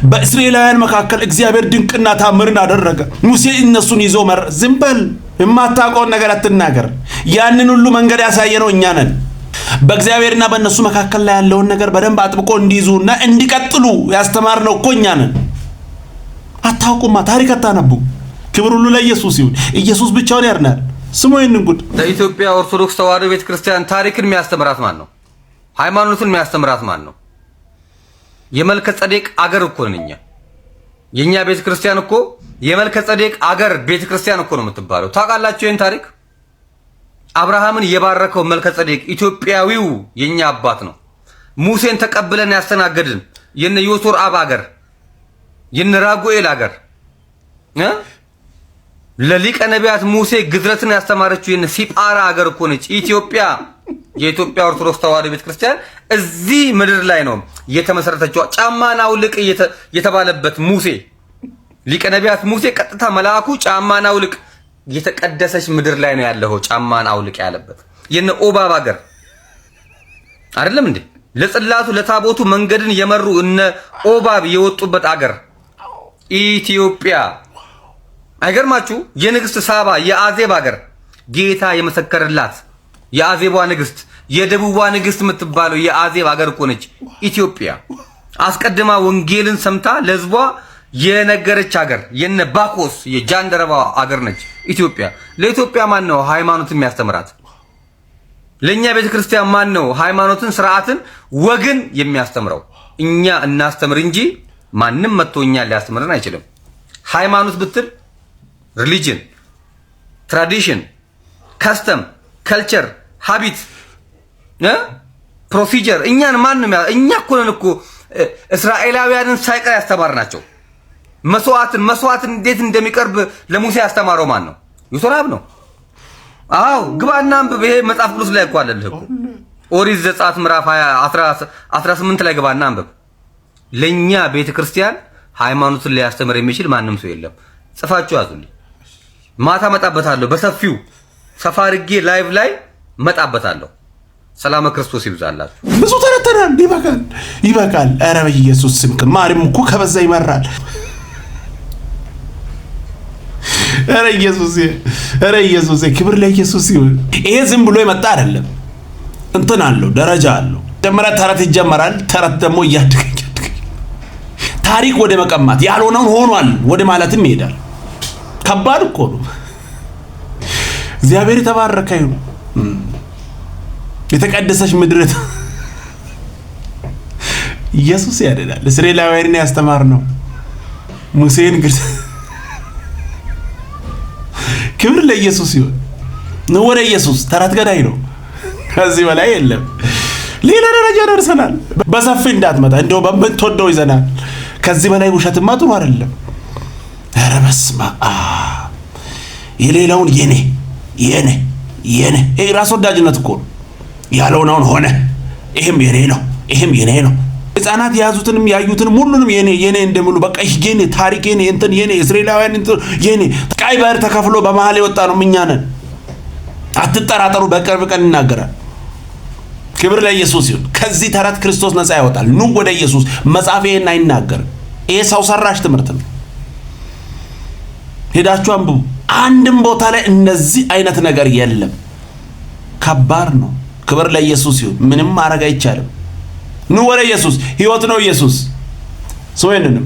በእስራኤላውያን መካከል እግዚአብሔር ድንቅና ታምርን አደረገ። ሙሴ እነሱን ይዞ መር ዝም በል የማታውቀውን ነገር አትናገር። ያንን ሁሉ መንገድ ያሳየነው እኛ ነን። በእግዚአብሔርና በእነሱ መካከል ላይ ያለውን ነገር በደንብ አጥብቆ እንዲይዙና እንዲቀጥሉ ያስተማርነው እኮ እኛ ነን። አታውቁማ፣ ታሪክ አታነቡ። ክብር ሁሉ ለኢየሱስ ይሁን። ኢየሱስ ብቻውን ያድናል። ስሙ ይህንን ጉድ። ለኢትዮጵያ ኦርቶዶክስ ተዋሕዶ ቤተክርስቲያን ታሪክን የሚያስተምራት ማን ነው? ሃይማኖትን የሚያስተምራት ማን ነው? የመልከ ጸዴቅ አገር እኮ ነን እኛ። የኛ ቤተክርስቲያን እኮ የመልከ ጸዴቅ አገር ቤተክርስቲያን እኮ ነው የምትባለው። ታውቃላችሁ ይሄን ታሪክ? አብርሃምን የባረከው መልከ ጸዴቅ ኢትዮጵያዊው የኛ አባት ነው። ሙሴን ተቀብለን ያስተናገድን የነ ዮቶር አብ አገር የነ ራጉኤል አገር ለሊቀ ነቢያት ሙሴ ግዝረትን ያስተማረችው የነ ሲጳራ አገር እኮ ነች ኢትዮጵያ። የኢትዮጵያ ኦርቶዶክስ ተዋሕዶ ቤተክርስቲያን እዚህ ምድር ላይ ነው የተመሰረተችው። ጫማን አውልቅ የተባለበት ሙሴ ሊቀ ነቢያት ሙሴ ቀጥታ መልአኩ ጫማን አውልቅ የተቀደሰች ምድር ላይ ነው ያለው። ጫማን አውልቅ ያለበት የነ ኦባብ አገር አይደለም እንዴ? ለጽላቱ ለታቦቱ መንገድን የመሩ እነ ኦባብ የወጡበት አገር ኢትዮጵያ። አይገርማችሁ? የንግስት ሳባ የአዜብ አገር ጌታ የመሰከረላት የአዜቧ ንግስት የደቡቧ ንግስት የምትባለው የአዜብ አገር እኮ ነች ኢትዮጵያ። አስቀድማ ወንጌልን ሰምታ ለህዝቧ የነገረች አገር የነ ባኮስ የጃንደረባ አገር ነች ኢትዮጵያ። ለኢትዮጵያ ማን ነው ሃይማኖትን የሚያስተምራት? ለኛ ቤተክርስቲያን ማን ነው ሃይማኖትን፣ ስርዓትን፣ ወግን የሚያስተምረው? እኛ እናስተምር እንጂ ማንም መጥቶኛ ሊያስተምረን አይችልም። ሃይማኖት ብትል ሪሊጅን፣ ትራዲሽን፣ ከስተም፣ ካልቸር፣ ሃቢት፣ ፕሮሲጀር እኛን ማንም እኛ እኮ ነን እኮ እስራኤላውያንን ሳይቀር ያስተማርናቸው። መስዋዕትን እንዴት እንደሚቀርብ ለሙሴ ያስተማረው ማን ነው? ዮቶር አብ ነው። አዎ ግባና አንብብ። ይሄ መጽሐፍ ቅዱስ ላይ እኮ አለልህ እኮ ኦሪት ዘጸአት ምዕራፍ 18 ላይ ግባና አንብብ። ለኛ ቤተክርስቲያን ሃይማኖትን ሊያስተምር የሚችል ማንም ሰው የለም። ጽፋችሁ ያዙልኝ። ማታ መጣበታለሁ በሰፊው ሰፋርጌ ላይቭ ላይ መጣበታለሁ። ሰላም ክርስቶስ ይብዛላችሁ። ብዙ ተረተናል። ይበቃል። ኧረ በኢየሱስ ስም ማርያም እኮ ከበዛ ይመራል። ኧረ ኢየሱስ ክብር ለኢየሱስ ይሁን። ይሄ ዝም ብሎ የመጣ አይደለም። እንትን አለው፣ ደረጃ አለው። መጀመሪያ ተረት ይጀመራል። ተረት ደግሞ እያደገ ታሪክ ወደ መቀማት ያልሆነውን ሆኗል ወደ ማለትም ይሄዳል። ከባድ እኮ ነው። እግዚአብሔር የተባረከ ይሁን። የተቀደሰች ምድር ኢየሱስ ያደዳል። እስራኤላውያንን ያስተማር ነው ሙሴን ክብር ለኢየሱስ ይሁን። ነው ወደ ኢየሱስ ተረት ገዳይ ነው። ከዚህ በላይ የለም። ሌላ ደረጃ ደርሰናል። በሰፊ እንዳትመጣ እንደው በምትወደው ይዘናል። ከዚህ በላይ ውሸትማ ጥሩ አይደለም። ኧረ በስመ አብ የሌላውን የኔ ይሄ ራስ ወዳጅነት እኮ ነው። ያለውናውን ሆነ ይሄም የኔ ነው፣ ይሄም የኔ ነው። ህፃናት የያዙትንም ያዩትንም ሁሉንም የኔ እንደምሉ በቃ ይሄ ታሪክ የኔ እንትን የኔ እስራኤላውያን እንትን የኔ ቀይ ባህር ተከፍሎ በመሃል የወጣ ነው እኛ ነን። አትጠራጠሩ፣ በቅርብ ቀን እናገራል። ክብር ለኢየሱስ ይሁን። ከዚህ ተረት ክርስቶስ ነፃ ያወጣል። ኑ ወደ ኢየሱስ። መጽሐፍ ይሄን አይናገርም። ይሄ ሰው ሰራሽ ትምህርት ነው። ሄዳችሁ አንብቡ። አንድም ቦታ ላይ እነዚህ አይነት ነገር የለም። ከባድ ነው። ክብር ለኢየሱስ ይሁን። ምንም ማድረግ አይቻልም። ኑ ወደ ኢየሱስ። ህይወት ነው ኢየሱስ። ሰውየንም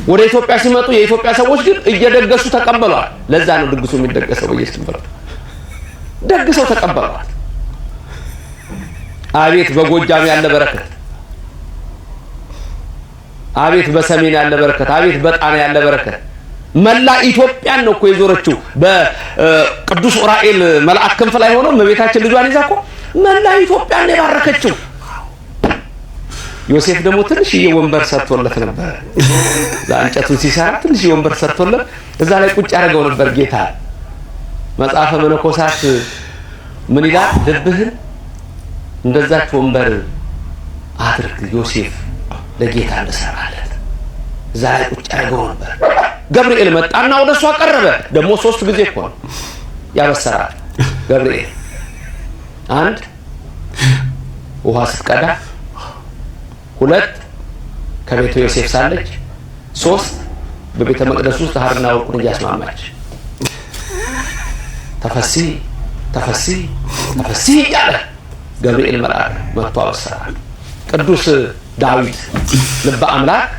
ወደ ኢትዮጵያ ሲመጡ የኢትዮጵያ ሰዎች ግን እየደገሱ ተቀበሏል። ለዛ ነው ድግሱ የሚደገሰው። በየስንበሩ ደግሰው ተቀበሏል። አቤት በጎጃም ያለ በረከት፣ አቤት በሰሜን ያለ በረከት፣ አቤት በጣና ያለ በረከት። መላ ኢትዮጵያን ነው እኮ የዞረችው። በቅዱስ ኡራኤል መልአክ ክንፍ ላይ ሆኖ እመቤታችን ልጇን ይዛ እኮ መላ ኢትዮጵያን የባረከችው። ዮሴፍ ደግሞ ትንሽዬ ወንበር ሰርቶለት ነበር። እንጨቱን ሲሰራ ትንሽዬ ወንበር ሰርቶለት እዛ ላይ ቁጭ ያደርገው ነበር ጌታ። መጽሐፈ መነኮሳት ምን ይላል? ልብህን እንደዛች ወንበር አድርግ ዮሴፍ ለጌታ እንደሰራለት። እዛ ላይ ቁጭ ያደርገው ነበር። ገብርኤል መጣና ወደሱ አቀረበ። ደግሞ 3 ጊዜ እኮ ነው ያበሰራል ገብርኤል። አንድ ውሃ ስትቀዳ፣ 2 ከቤተ ዮሴፍ ሳለች፣ 3 በቤተ መቅደስ ውስጥ ሐርና ወርቁን እያስማማች ተፈሲ ተፈሲ ተፈሲ ያለ ገብርኤል መልአክ መጥቶ አበሰራ። ቅዱስ ዳዊት ልበ አምላክ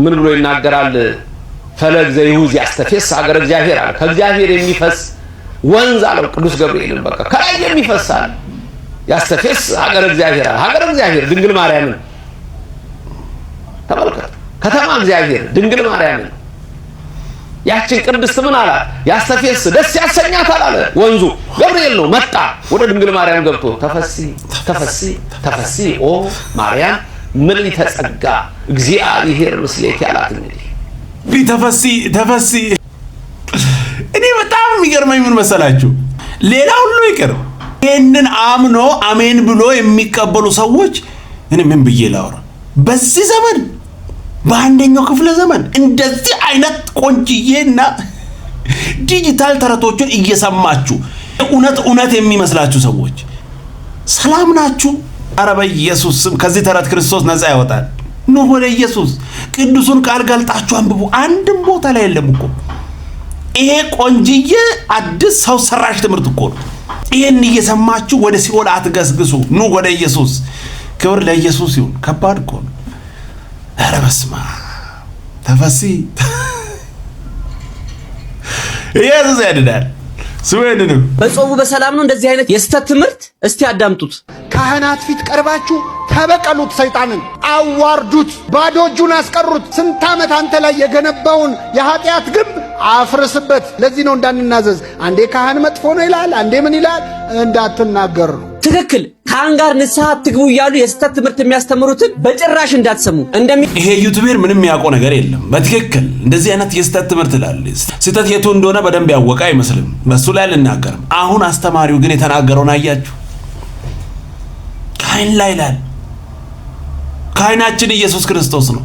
ምን ብሎ ይናገራል? ፈለግ ዘይሁዝ ያስተፈስ ሀገረ እግዚአብሔር አለ። ከእግዚአብሔር የሚፈስ ወንዝ አለው ቅዱስ ገብርኤል። በቃ ከላይ የሚፈሳል ያስተፈስ ሀገረ እግዚአብሔር አለ። ሀገረ እግዚአብሔር ድንግል ማርያምን ተመልከቱ። ከተማ እግዚአብሔር ድንግል ማርያምን ያችን ቅድስት ምን አላት? ያስተፈስ ደስ ያሰኛታል አለ። ወንዙ ገብርኤል ነው። መጣ ወደ ድንግል ማርያም ገብቶ ተፈሲ ተፈሲ ተፈሲ ኦ ማርያም ምን ሊተጸጋ እግዚአብሔር ምስሌኪ አላት። እንግዲህ ተፈሲ ተፈሲ። እኔ በጣም የሚገርመኝ ምን መሰላችሁ? ሌላ ሁሉ ይቅር፣ ይህንን አምኖ አሜን ብሎ የሚቀበሉ ሰዎች እኔ ምን ብዬ ላውራ? በዚህ ዘመን በአንደኛው ክፍለ ዘመን እንደዚህ አይነት ቆንጅዬና ዲጂታል ተረቶችን እየሰማችሁ እውነት የሚመስላችሁ ሰዎች ሰላም ናችሁ? ኧረ በኢየሱስ ስም ከዚህ ተረት ክርስቶስ ነፃ ያወጣል። ኑ ወደ ኢየሱስ። ቅዱሱን ቃል ገልጣችሁ አንብቡ። አንድም ቦታ ላይ የለም እኮ ይሄ ቆንጅዬ አዲስ ሰው ሰራሽ ትምህርት እኮ ነው። ይሄን እየሰማችሁ ወደ ሲኦል አትገስግሱ። ኑ ወደ ኢየሱስ። ክብር ለኢየሱስ ይሁን። ከባድ እኮ ነው። ኧረ በስመ አብ ተፈሲ ኢየሱስ ያድናል። ስዌንንም በጾሙ በሰላም ነው እንደዚህ አይነት የስተት ትምህርት እስቲ አዳምጡት። ካህናት ፊት ቀርባችሁ ተበቀሉት፣ ሰይጣንን አዋርዱት፣ ባዶ እጁን አስቀሩት። ስንት ዓመት አንተ ላይ የገነባውን የኃጢአት ግንብ አፍርስበት። ለዚህ ነው እንዳንናዘዝ። አንዴ ካህን መጥፎ ነው ይላል፣ አንዴ ምን ይላል፣ እንዳትናገር ነው። ትክክል። ካህን ጋር ንስሐ አትግቡ እያሉ የስተት ትምህርት የሚያስተምሩትን በጭራሽ እንዳትሰሙ። ይሄ ዩቲዩበር ምንም ያውቀው ነገር የለም። በትክክል እንደዚህ አይነት የስተት ትምህርት ይላል። ስተት የቱ እንደሆነ በደንብ ያወቀ አይመስልም። በሱ ላይ አልናገርም። አሁን አስተማሪው ግን የተናገረውን አያችሁ? ካህን ላይ ይላል። ካህናችን ኢየሱስ ክርስቶስ ነው።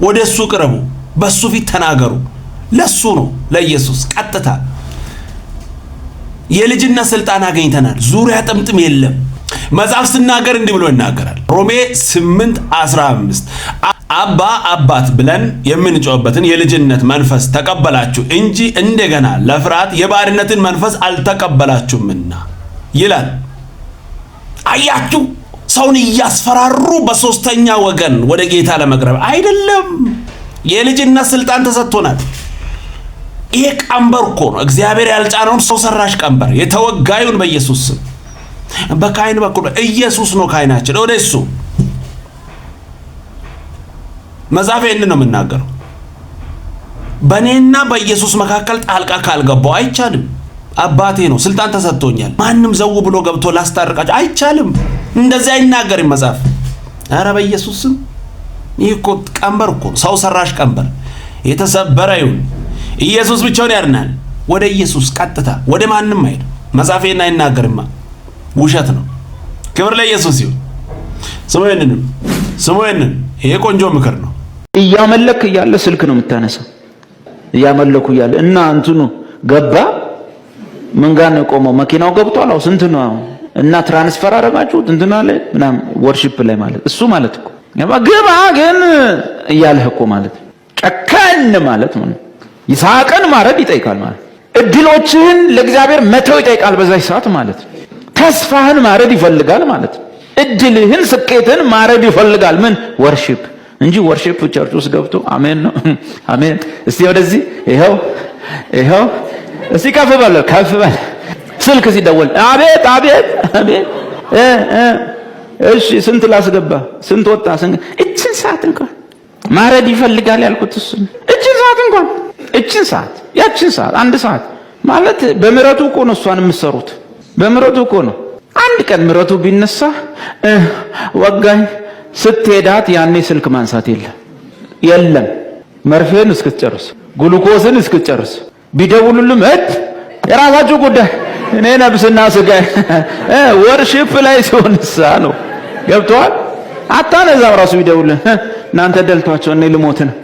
ወደ እሱ ቅረቡ፣ በሱ ፊት ተናገሩ። ለሱ ነው፣ ለኢየሱስ ቀጥታ የልጅነት ስልጣን አገኝተናል። ዙሪያ ጥምጥም የለም። መጽሐፍ ሲናገር እንዲህ ብሎ ይናገራል። ሮሜ 8:15 አባ አባት ብለን የምንጮህበትን የልጅነት መንፈስ ተቀበላችሁ እንጂ እንደገና ለፍርሃት የባርነትን መንፈስ አልተቀበላችሁምና ይላል። አያችሁ፣ ሰውን እያስፈራሩ በሶስተኛ ወገን ወደ ጌታ ለመቅረብ አይደለም። የልጅነት ስልጣን ተሰጥቶናል። ይሄ ቀንበር እኮ ነው እግዚአብሔር ያልጫነውን ሰው ሰራሽ ቀንበር የተወጋዩን በኢየሱስ ስም። በካህን በኩል ኢየሱስ ነው ካህናችን። ወደ እሱ መጽሐፍ ይህንን ነው የምናገረው። በእኔና በኢየሱስ መካከል ጣልቃ ካልገባው አይቻልም። አባቴ ነው፣ ስልጣን ተሰጥቶኛል። ማንም ዘው ብሎ ገብቶ ላስታርቃቸው አይቻልም። እንደዚህ አይናገርም መጽሐፍ። ኧረ በኢየሱስ ስም። ይህ እኮ ቀንበር እኮ ነው፣ ሰው ሰራሽ ቀንበር የተሰበረ ይሁን። ኢየሱስ ብቻውን ያድናል። ወደ ኢየሱስ ቀጥታ፣ ወደ ማንም አይደል። መጽሐፌን አይናገርማ፣ ውሸት ነው። ክብር ለኢየሱስ ይሁን። ስሙ ይሄንን። ይሄ ቆንጆ ምክር ነው። እያመለክ እያለ ስልክ ነው የምታነሳው። እያመለኩ እያለ እና እንትኑ ገባ ምን ጋር ነው የቆመው? መኪናው ገብቷል። አው ስንት ነው እና ትራንስፈር አደረጋችሁት እንትና ላይ ምናምን ወርሺፕ ላይ ማለት እሱ ማለት እኮ ግባ ግን እያለህ እኮ ማለት ጨከን ማለት ነው። ይስሐቅን ማረድ ይጠይቃል ማለት እድሎችህን ለእግዚአብሔር መተው ይጠይቃል በዛች ሰዓት ማለት ተስፋህን ማረድ ይፈልጋል ማለት እድልህን ስኬትን ማረድ ይፈልጋል። ምን ወርሺፕ እንጂ ወርሺፕ ቸርች ውስጥ ገብቶ አሜን ነው አሜን። እስቲ ወደዚህ ይሄው እስቲ ከፍ በል ስልክ ሲደወል አቤት አቤት አቤት እሺ ስንት ላስገባ ስንት ወጣ እችን ሰዓት እንኳን ማረድ ይፈልጋል ያልኩት እሱ እችን ሰዓት እንኳን እችን ሰዓት ያችን ሰዓት አንድ ሰዓት ማለት በምሕረቱ እኮ ነው እሷን የምትሰሩት። በምሕረቱ እኮ ነው። አንድ ቀን ምሕረቱ ቢነሳ ወጋኝ ስትሄዳት ያኔ ስልክ ማንሳት የለም መርፌን እስክትጨርስ ግሉኮስን እስክትጨርስ ቢደውሉልም የራሳችሁ ጉዳይ እኔ ነፍስና ስጋ ወርሺፕ ላይ ሲሆንሳ ነው ገብቷል። አታነዛው ራሱ ቢደውልን እናንተ ደልቷቸው እኔ ልሞት ነው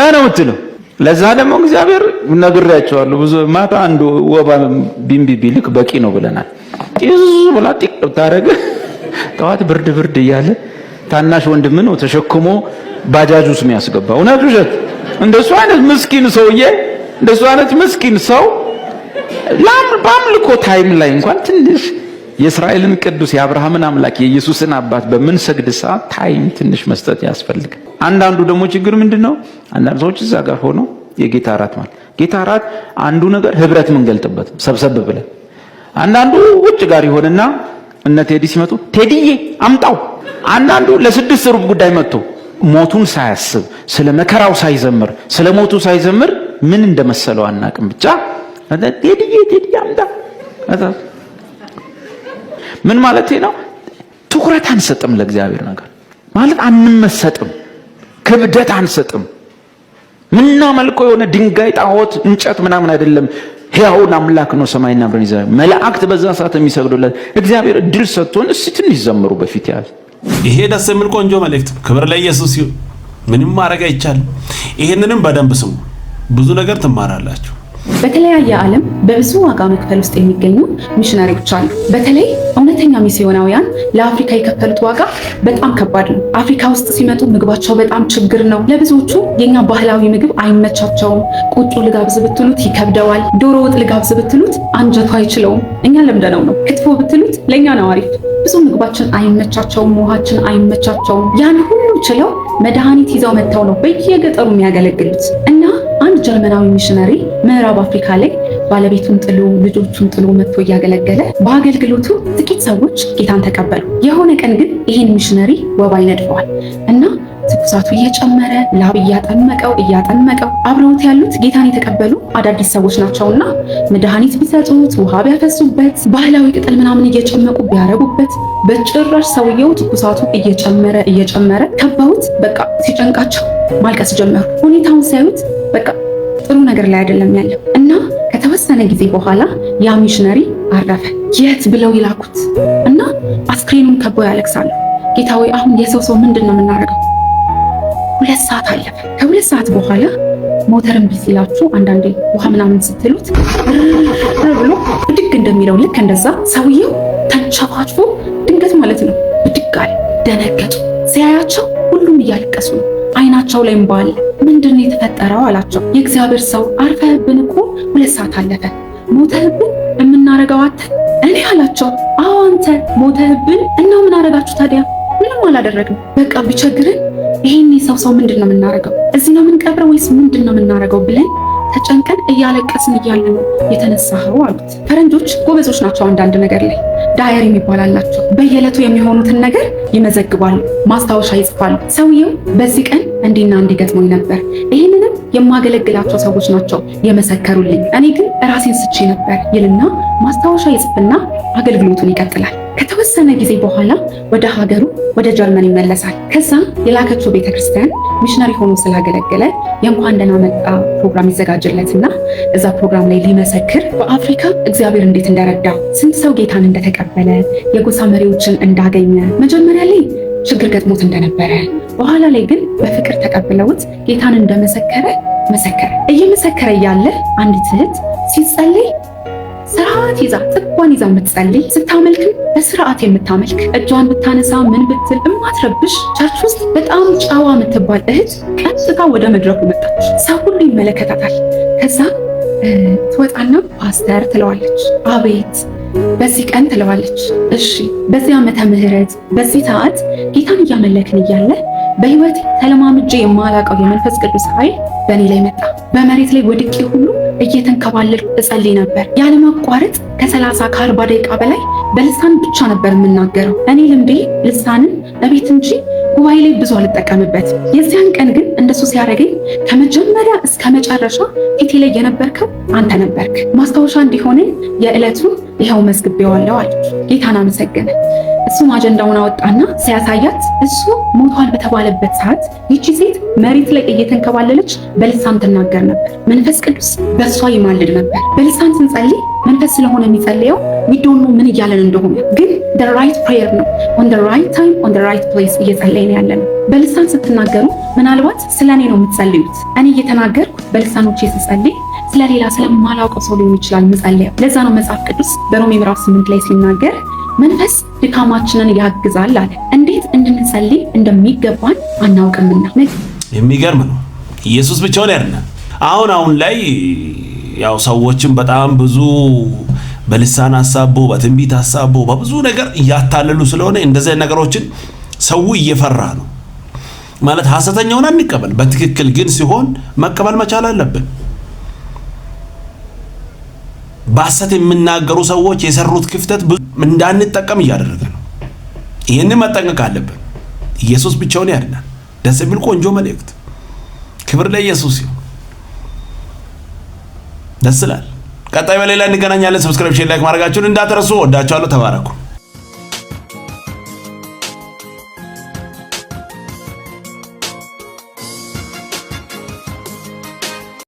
ነው የምትለው። ለዛ ደግሞ እግዚአብሔር ነግሬያቸዋለሁ። ብዙ ማታ አንዱ ወባ ቢምቢ ቢልክ በቂ ነው ብለናል። ይዙ ብላ ጢቅ ታረገ ጠዋት ብርድ እያለ ታናሽ ወንድም ነው ተሸክሞ ባጃጅ ውስጥ የሚያስገባው። እውነት ውሸት? እንደሱ አይነት ምስኪን ሰውዬ፣ እንደሱ አይነት ምስኪን ሰው በአምልኮ ታይም ላይ እንኳን ትንሽ የእስራኤልን ቅዱስ የአብርሃምን አምላክ የኢየሱስን አባት በምንሰግድ ሰዓት ታይም ትንሽ መስጠት ያስፈልጋል። አንዳንዱ ደግሞ ችግር ምንድነው? አንዳንድ ሰዎች እዛ ጋር ሆኖ የጌታ እራት ማለት ጌታ እራት አንዱ ነገር ህብረት የምንገልጥበት ሰብሰብ ብለን፣ አንዳንዱ ውጭ ጋር ይሆንና እነ ቴዲ ሲመጡ ቴዲዬ አምጣው፣ አንዳንዱ ለስድስት ሩብ ጉዳይ መጥቶ ሞቱን ሳያስብ ስለ መከራው ሳይዘምር ስለ ሞቱ ሳይዘምር ምን እንደመሰለው አናቅም። ብቻ ቴዲዬ አምጣ ምን ማለት ነው? ትኩረት አንሰጥም ለእግዚአብሔር ነገር ማለት አንመሰጥም፣ ክብደት አንሰጥም። ምናመልከው የሆነ ድንጋይ ጣዖት እንጨት ምናምን አይደለም፣ ሕያውን አምላክ ነው። ሰማይና ምድር ይዘ መላእክት በዛ ሰዓት የሚሰግዱለት እግዚአብሔር እድል ሰጥቶን እስቲ ትንሽ ዘምሩ በፊት ያለ። ይሄ ደስ የሚል ቆንጆ መልእክት። ክብር ለኢየሱስ ይሁን። ምንም ማድረግ አይቻልም። ይሄንንም በደንብ ስሙ፣ ብዙ ነገር ትማራላችሁ። በተለያየ ዓለም በብዙ ዋጋ መክፈል ውስጥ የሚገኙ ሚሽነሪዎች አሉ። በተለይ እውነተኛ ሚስዮናውያን ለአፍሪካ የከፈሉት ዋጋ በጣም ከባድ ነው። አፍሪካ ውስጥ ሲመጡ ምግባቸው በጣም ችግር ነው። ለብዙዎቹ የኛ ባህላዊ ምግብ አይመቻቸውም። ቁጩ ልጋብዝ ብትሉት ይከብደዋል። ዶሮ ወጥ ልጋብዝ ብትሉት አንጀቱ አይችለውም። እኛ ለምደነው ነው። ክትፎ ብትሉት ለኛ ነው አሪፍ። ብዙ ምግባችን አይመቻቸውም፣ ውሃችን አይመቻቸውም። ያን ሁሉ ችለው መድኃኒት ይዘው መጥተው ነው በየገጠሩ የሚያገለግሉት። እና አንድ ጀርመናዊ ሚሽነሪ ምዕራብ አፍሪካ ላይ ባለቤቱን ጥሎ ልጆቹን ጥሎ መጥቶ እያገለገለ በአገልግሎቱ ጥቂት ሰዎች ጌታን ተቀበሉ። የሆነ ቀን ግን ይሄን ሚሽነሪ ወባ ይነድፈዋል እና ትኩሳቱ እየጨመረ ላብ እያጠመቀው አብረውት ያሉት ጌታን የተቀበሉ አዳዲስ ሰዎች ናቸውና መድኃኒት ቢሰጡት፣ ውሃ ቢያፈሱበት፣ ባህላዊ ቅጠል ምናምን እየጨመቁ ቢያረጉበት በጭራሽ ሰውየው ትኩሳቱ እየጨመረ ከበውት በቃ ሲጨንቃቸው ማልቀስ ጀመሩ። ሁኔታውን ሲያዩት በቃ ጥሩ ነገር ላይ አይደለም ያለው እና ከተወሰነ ጊዜ በኋላ ያ ሚሽነሪ አረፈ። የት ብለው ይላኩት እና አስክሬኑን ከበው ያለቅሳሉ። ጌታ ሆይ አሁን የሰው ምንድን ነው የምናደርገው? 2 ሰዓት አለፈ። ከ2 ሰዓት በኋላ ሞተርን ቢስ ይላችሁ አንዳንዴ ውሃ ምናምን ስትሉት ብሎ ብድግ እንደሚለው ልክ እንደዛ ሰውየው ተንቸፋችፎ ድንገት ማለት ነው ብድግ አለ። ደነገጡ። ሲያያቸው ሁሉም እያለቀሱ ነው። አይናቸው ላይ እምባ አለ። ምንድነው የተፈጠረው አላቸው። የእግዚአብሔር ሰው አርፈህብን እኮ 2 ሰዓት አለፈ። ሞተህብን የምናረገው አተን እኔ አላቸው። አዎ አንተ ሞተህብን እና ምን አረጋችሁ ታዲያ? ምንም አላደረግንም። በቃ ቢቸግረን ይሄን ሰው ምንድነው የምናረገው? እዚህ ነው የምንቀብረው ወይስ ምንድነው የምናረገው ብለን ተጨንቀን እያለቀስን እያለ ነው የተነሳኸው አሉት። ፈረንጆች ጎበዞች ናቸው። አንዳንድ ነገር ላይ ዳየሪ የሚባል አላቸው። በየዕለቱ የሚሆኑትን ነገር ይመዘግባሉ፣ ማስታወሻ ይጽፋሉ። ሰውየው በዚህ ቀን እንዲና እንዲገጥሞኝ ነበር፣ ይህንንም የማገለግላቸው ሰዎች ናቸው የመሰከሩልኝ፣ እኔ ግን ራሴን ስቼ ነበር ይልና ማስታወሻ ይጽፍና አገልግሎቱን ይቀጥላል። ከተወሰነ ጊዜ በኋላ ወደ ሀገሩ ወደ ጀርመን ይመለሳል። ከዛ የላከችው ቤተክርስቲያን ሚሽነሪ ሆኖ ስላገለገለ የእንኳን ደህና መጣ ፕሮግራም ይዘጋጅለትና እዛ ፕሮግራም ላይ ሊመሰክር በአፍሪካ እግዚአብሔር እንዴት እንደረዳው፣ ስንት ሰው ጌታን እንደተቀበለ፣ የጎሳ መሪዎችን እንዳገኘ፣ መጀመሪያ ላይ ችግር ገጥሞት እንደነበረ፣ በኋላ ላይ ግን በፍቅር ተቀብለውት ጌታን እንደመሰከረ መሰከረ። እየመሰከረ ያለ አንዲት እህት ሲጸልይ ስርዓት ይዛ ጥቋን ይዛ የምትጸልይ ስታመልክም በስርዓት የምታመልክ እጇን ብታነሳ ምን ብትል እማትረብሽ ቸርች ውስጥ በጣም ጨዋ የምትባል እህት ቀጥታ ወደ መድረኩ መጣች። ሰው ሁሉ ይመለከታታል። ከዛ ትወጣና ፓስተር ትለዋለች። አቤት በዚህ ቀን ትለዋለች። እሺ በዚህ ዓመተ ምህረት በዚህ ሰዓት ጌታን እያመለክን እያለ በህይወት ተለማምጄ የማላቀው የመንፈስ ቅዱስ ኃይል በእኔ ላይ መጣ። በመሬት ላይ ወድቄ ሁሉ እየተንከባለልኩ እጸልይ ነበር። ያለማቋረጥ ከ30-40 ደቂቃ በላይ በልሳን ብቻ ነበር የምናገረው። እኔ ልምዴ ልሳንን እቤት እንጂ ጉባኤ ላይ ብዙ አልጠቀምበት። የዚያን ቀን ግን እንደሱ ሲያደርገኝ ከመጀመሪያ እስከ መጨረሻ ፊቴ ላይ የነበርከው አንተ ነበርክ። ማስታወሻ እንዲሆንን የዕለቱን ይኸው መዝግቤዋለሁ አለች። ጌታን አመሰገነ። እሱም አጀንዳውን አወጣና ሲያሳያት እሱ ሞቷል በተባለበት ሰዓት ይቺ ሴት መሬት ላይ እየተንከባለለች በልሳን ትናገር ነበር። መንፈስ ቅዱስ በእሷ ይማልድ ነበር። በልሳን ስንጸልይ መንፈስ ስለሆነ የሚጸልየው ዊዶኖ ምን እያለን እንደሆነ ግን the right prayer ነው። on the right time on the right place እየጸለይን ያለን። በልሳን ስትናገሩ ምናልባት ስለኔ ነው የምትጸልዩት። እኔ እየተናገርኩ በልሳኖቼ ስጸልይ ስለሌላ ስለማላውቀው ሰው ሊሆን ይችላል የምጸልየው። ለዛ ነው መጽሐፍ ቅዱስ በሮሜ ምዕራፍ 8 ላይ ሲናገር መንፈስ ድካማችንን ያግዛል አለ። እንዴት እንድንጸልይ እንደሚገባን አናውቅምና። የሚገርም ነው። ኢየሱስ ብቻውን ያድናል። አሁን ላይ ያው ሰዎችን በጣም ብዙ በልሳን ሐሳቦ በትንቢት ሐሳቦ በብዙ ነገር እያታለሉ ስለሆነ እንደዚህ ነገሮችን ሰው እየፈራ ነው ማለት ሐሰተኛውን አንቀበል። በትክክል ግን ሲሆን መቀበል መቻል አለብን። በሐሰት የሚናገሩ ሰዎች የሰሩት ክፍተት እንዳንጠቀም እያደረገ ነው። ይህንን መጠንቀቅ አለብን። ኢየሱስ ብቻውን ያድናል። ደስ የሚል ቆንጆ መልእክት። ክብር ለኢየሱስ ይሁን። ደስ ይላል። ቀጣይ በሌላ እንገናኛለን። ሰብስክራይብ፣ ሼር፣ ላይክ ማድረጋችሁን እንዳትረሱ። ወዳችኋለሁ። ተባረኩ።